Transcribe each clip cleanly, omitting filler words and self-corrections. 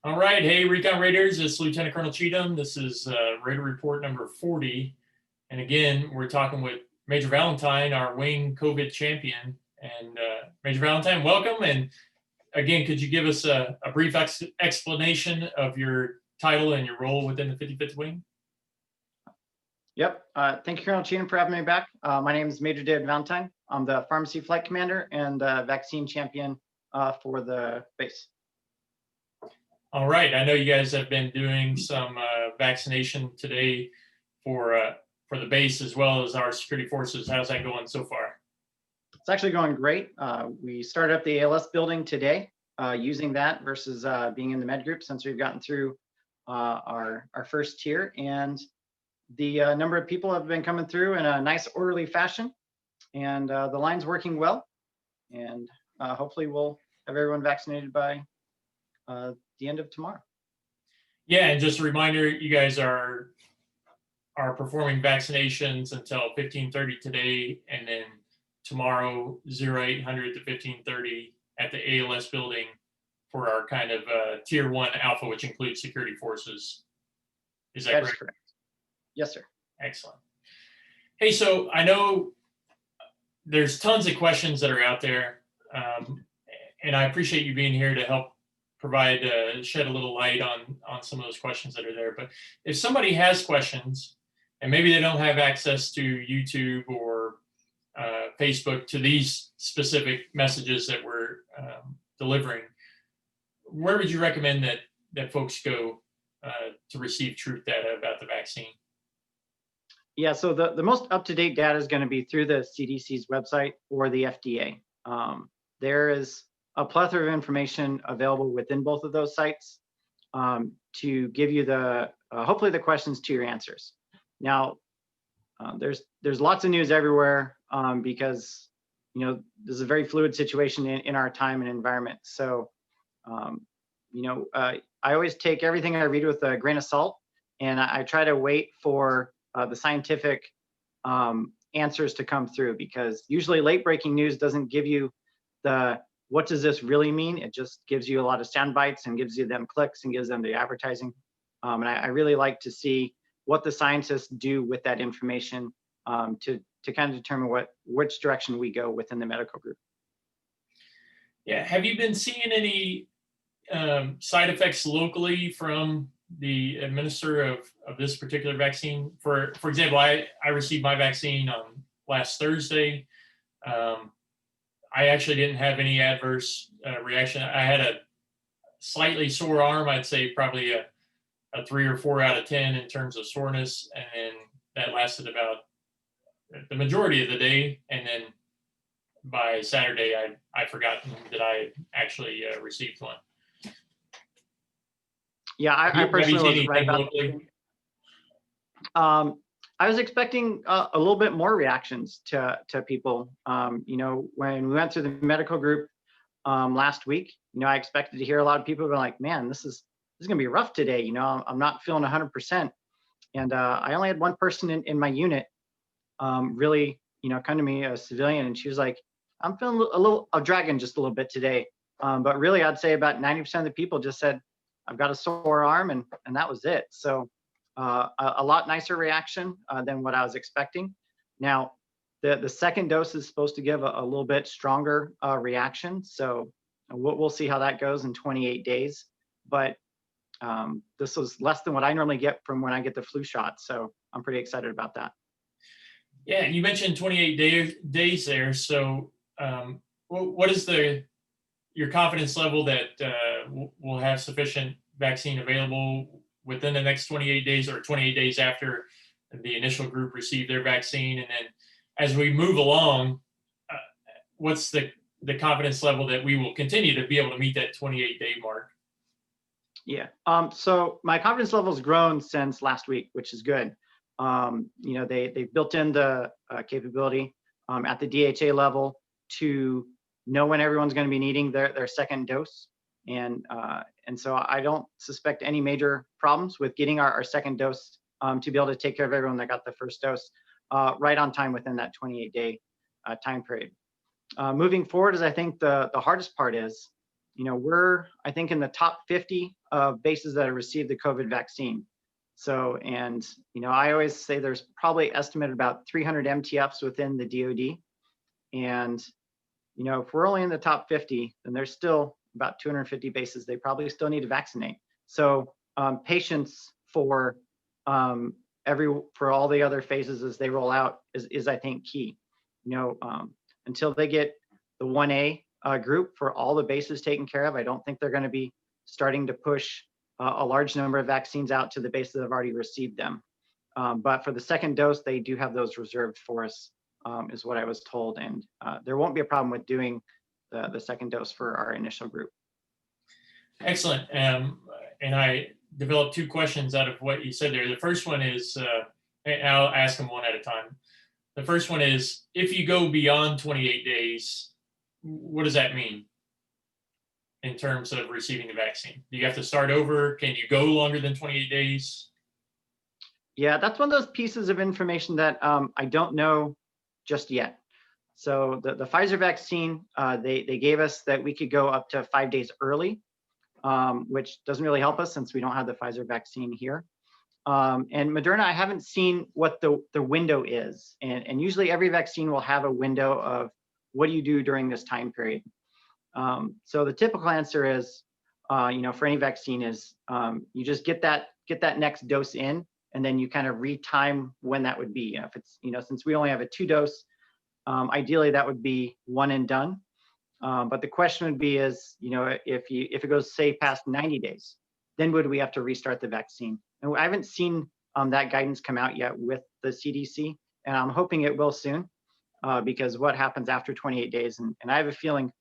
All right. Hey, Recon Raiders, it's Lieutenant Colonel Cheatham. This is Raider Report number 40. And again, we're talking with Major Valentine, our wing COVID champion. And Major Valentine, welcome. And again, could you give us a brief explanation of your title and your role within the 55th Wing? Yep. Thank you, Colonel Cheatham, for having me back. My name is Major David Valentine. I'm the Pharmacy Flight Commander and vaccine champion for the base. All right. I know you guys have been doing some vaccination today for the base as well as our security forces. How's that going so far? It's actually going great. We started up the ALS building today using that versus being in the med group since we've gotten through our first tier. And the number of people have been coming through in a nice orderly fashion. And the line's working well. And hopefully we'll have everyone vaccinated by the end of tomorrow. Yeah, and just a reminder, you guys are performing vaccinations until 15:30 today, and then tomorrow 0800 to 15:30 at the ALS building for our kind of tier 1 alpha, which includes security forces. Is that correct? Correct? Yes, sir. Excellent. Hey, so I know there's tons of questions that are out there, and I appreciate you being here to help provide shed a little light on some of those questions that are there. But if somebody has questions and maybe they don't have access to YouTube or Facebook to these specific messages that we're delivering, where would you recommend that folks go to receive truth data about the vaccine? Yeah, so the most up-to-date data is going to be through the CDC's website or the FDA. There is a plethora of information available within both of those sites to give you hopefully the questions to your answers. Now, there's lots of news everywhere because this is a very fluid situation in our time and environment. So, I always take everything I read with a grain of salt, and I try to wait for the scientific answers to come through, because usually late breaking news doesn't give you what does this really mean? It just gives you a lot of sound bites and gives you them clicks and gives them the advertising. And I really like to see what the scientists do with that information to kind of determine which direction we go within the medical group. Yeah, have you been seeing any side effects locally from the administer of this particular vaccine? For example, I received my vaccine on last Thursday. I actually didn't have any adverse reaction. I had a slightly sore arm. I'd say probably a 3 or 4 out of 10 in terms of soreness, and then that lasted about the majority of the day. And then by Saturday, I'd forgotten that I actually received one. Yeah, I personally was right about I was expecting a little bit more reactions to people. When we went through the medical group last week, I expected to hear a lot of people be like, "Man, this is gonna be rough today. I'm not feeling 100%." And I only had one person in my unit really, come to me, a civilian, and she was like, "I'm feeling a little dragging just a little bit today." But really, I'd say about 90% of the people just said, "I've got a sore arm," and that was it. So a lot nicer reaction than what I was expecting. Now, the second dose is supposed to give a little bit stronger reaction. So we'll see how that goes in 28 days. But this was less than what I normally get from when I get the flu shot. So I'm pretty excited about that. Yeah, you mentioned 28 days there. So what is your confidence level that we'll have sufficient vaccine available within the next 28 days or 28 days after the initial group received their vaccine? And then as we move along, what's the confidence level that we will continue to be able to meet that 28-day mark? Yeah, so my confidence level has grown since last week, which is good. They built in the capability at the DHA level to know when everyone's going to be needing their second dose. And so I don't suspect any major problems with getting our second dose to be able to take care of everyone that got the first dose right on time within that 28-day time period. Moving forward, I think the hardest part is we're, I think, in the top 50 of bases that have received the COVID vaccine. So, and, I always say there's probably estimated about 300 MTFs within the DoD. And, if we're only in the top 50, then there's still about 250 bases they probably still need to vaccinate. So patience for for all the other phases as they roll out is I think key. Until they get the 1A group for all the bases taken care of, I don't think they're going to be starting to push a large number of vaccines out to the bases that have already received them. But for the second dose, they do have those reserved for us, is what I was told. And there won't be a problem with doing the second dose for our initial group. Excellent. And I developed two questions out of what you said there. The first one is, and I'll ask them one at a time. The first one is, if you go beyond 28 days, what does that mean in terms of receiving the vaccine? Do you have to start over? Can you go longer than 28 days? Yeah, that's one of those pieces of information that I don't know just yet. So the Pfizer vaccine, they gave us that we could go up to 5 days early, which doesn't really help us since we don't have the Pfizer vaccine here. And Moderna, I haven't seen what the window is. And usually every vaccine will have a window of what do you do during this time period. So the typical answer is, for any vaccine is you just get that next dose in, and then you kind of retime when that would be. If it's, since we only have a 2-dose, ideally that would be one and done. But the question would be is, if it goes, say, past 90 days, then would we have to restart the vaccine? And I haven't seen that guidance come out yet with the CDC, and I'm hoping it will soon, because what happens after 28 days, and I have a feeling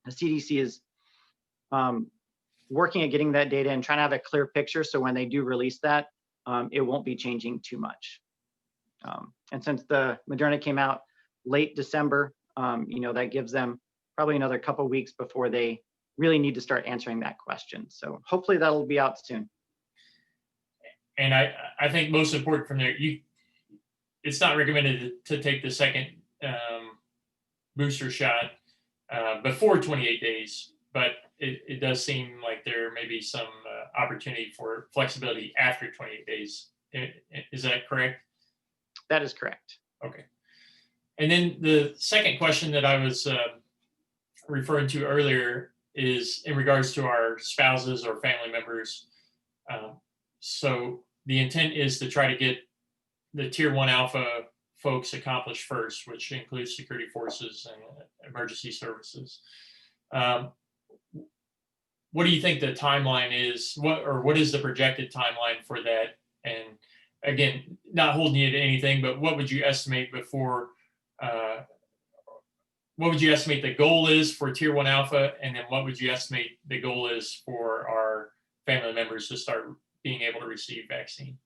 the CDC is working at getting that data and trying to have a clear picture, so when they do release that, it won't be changing too much. And since the Moderna came out late December, that gives them probably another couple weeks before they really need to start answering that question. So hopefully that'll be out soon. And I think most important from there, it's not recommended to take the second booster shot before 28 days, but it does seem like there may be some opportunity for flexibility after 28 days. Is that correct? That is correct. Okay. And then the second question that I was referring to earlier is in regards to our spouses or family members. So the intent is to try to get the Tier 1 Alpha folks accomplished first, which includes security forces and emergency services. What do you think the timeline is? What is the projected timeline for that? And again, not holding you to anything, but what would you estimate before? What would you estimate the goal is for Tier 1 Alpha, and then what would you estimate the goal is for our family members to start being able to receive vaccine?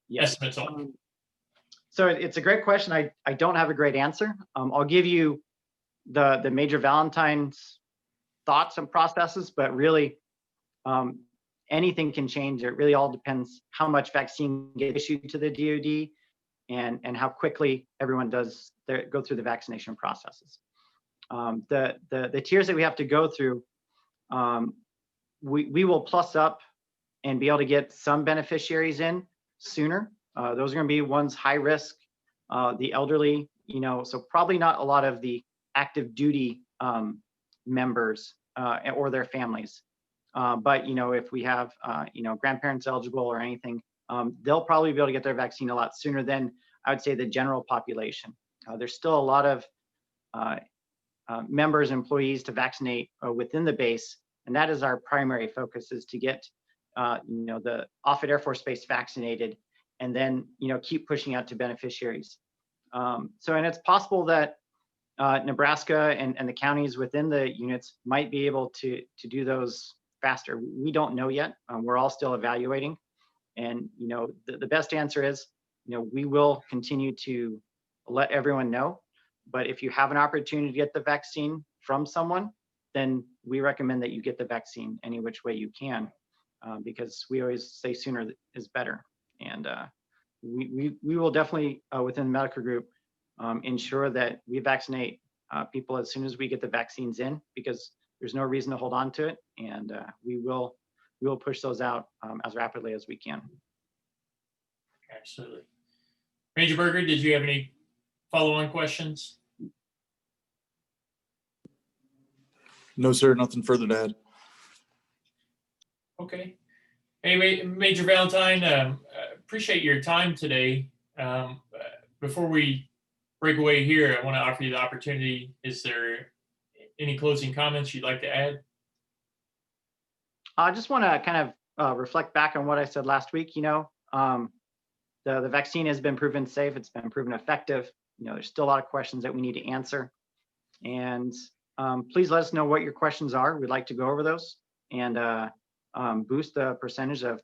Yes. Estimates only. So it's a great question. I don't have a great answer. I'll give you the Major Valentine's thoughts and processes, but really anything can change. It really all depends how much vaccine gets issued to the DoD and how quickly everyone does go through the vaccination processes. The tiers that we have to go through, we will plus up and be able to get some beneficiaries in sooner. Those are going to be ones high risk, the elderly, so probably not a lot of the active duty members or their families. But if we have grandparents eligible or anything, they'll probably be able to get their vaccine a lot sooner than I would say the general population. There's still a lot of members, employees to vaccinate within the base, and that is our primary focus, is to get the Offutt Air Force Base vaccinated, and then keep pushing out to beneficiaries. And it's possible that Nebraska and the counties within the units might be able to do those faster. We don't know yet. We're all still evaluating, and the best answer is we will continue to let everyone know. But if you have an opportunity to get the vaccine from someone, then we recommend that you get the vaccine any which way you can, because we always say sooner is better. And we will definitely, within the medical group, ensure that we vaccinate people as soon as we get the vaccines in, because there's no reason to hold on to it, and we will push those out as rapidly as we can. Absolutely. Ranger Berger, did you have any follow-on questions? No, sir, nothing further to add. Okay. Hey, Major Valentine, appreciate your time today. Before we break away here, I want to offer you the opportunity. Is there any closing comments you'd like to add? I just want to kind of reflect back on what I said last week. The vaccine has been proven safe. It's been proven effective. There's still a lot of questions that we need to answer. And please let us know what your questions are. We'd like to go over those and boost the percentage of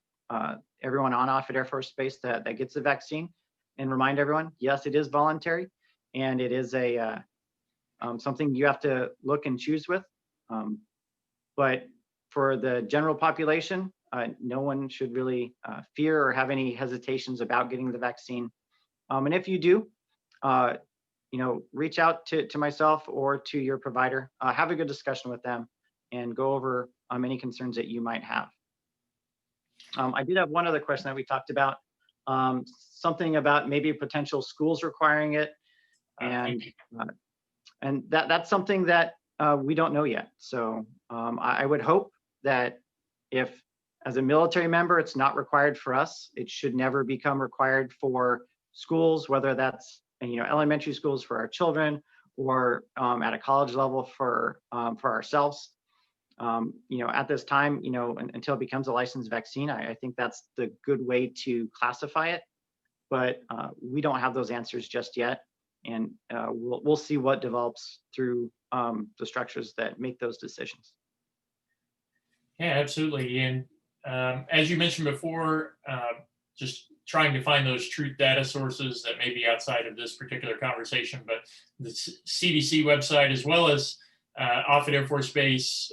everyone on Offutt Air Force Base that gets the vaccine, and remind everyone, yes, it is voluntary, and it is a something you have to look and choose with. But for the general population, no one should really fear or have any hesitations about getting the vaccine. And if you do, reach out to myself or to your provider, have a good discussion with them, and go over any concerns that you might have. I did have one other question that we talked about, something about maybe potential schools requiring it, and that's something that we don't know yet. So I would hope that if, as a military member, it's not required for us, it should never become required for schools, whether that's elementary schools for our children, or at a college level for ourselves. At this time, until it becomes a licensed vaccine, I think that's the good way to classify it. But we don't have those answers just yet, and we'll see what develops through the structures that make those decisions. Yeah, absolutely. And as you mentioned before, just trying to find those truth data sources that may be outside of this particular conversation, but the CDC website, as well as Offutt Air Force Base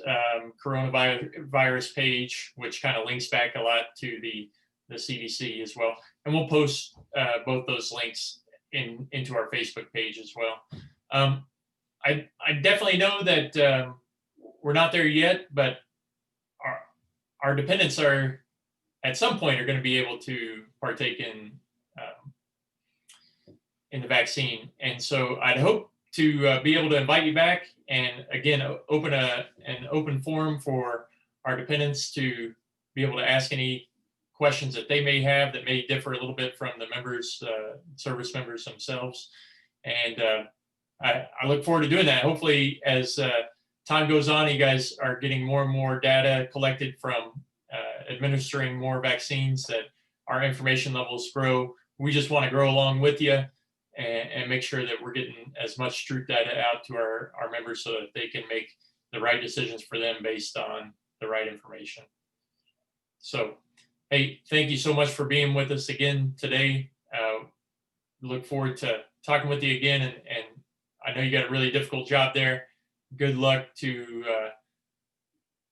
coronavirus page, which kind of links back a lot to the CDC as well. And we'll post both those links into our Facebook page as well. I definitely know that we're not there yet, but our dependents are, at some point, are going to be able to partake in the vaccine. And so I'd hope to be able to invite you back, and again, open an open forum for our dependents to be able to ask any questions that they may have that may differ a little bit from the members, service members themselves. And I look forward to doing that. Hopefully, as time goes on, you guys are getting more and more data collected from administering more vaccines, that our information levels grow. We just want to grow along with you, and make sure that we're getting as much truth data out to our members so that they can make the right decisions for them based on the right information. So, hey, thank you so much for being with us again today. Look forward to talking with you again, and I know you got a really difficult job there. Good luck to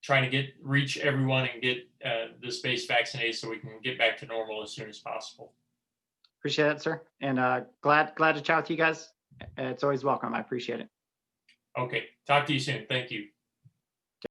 trying to reach everyone and get this base vaccinated so we can get back to normal as soon as possible. Appreciate it, sir. And glad to chat with you guys. It's always welcome. I appreciate it. Okay. Talk to you soon. Thank you.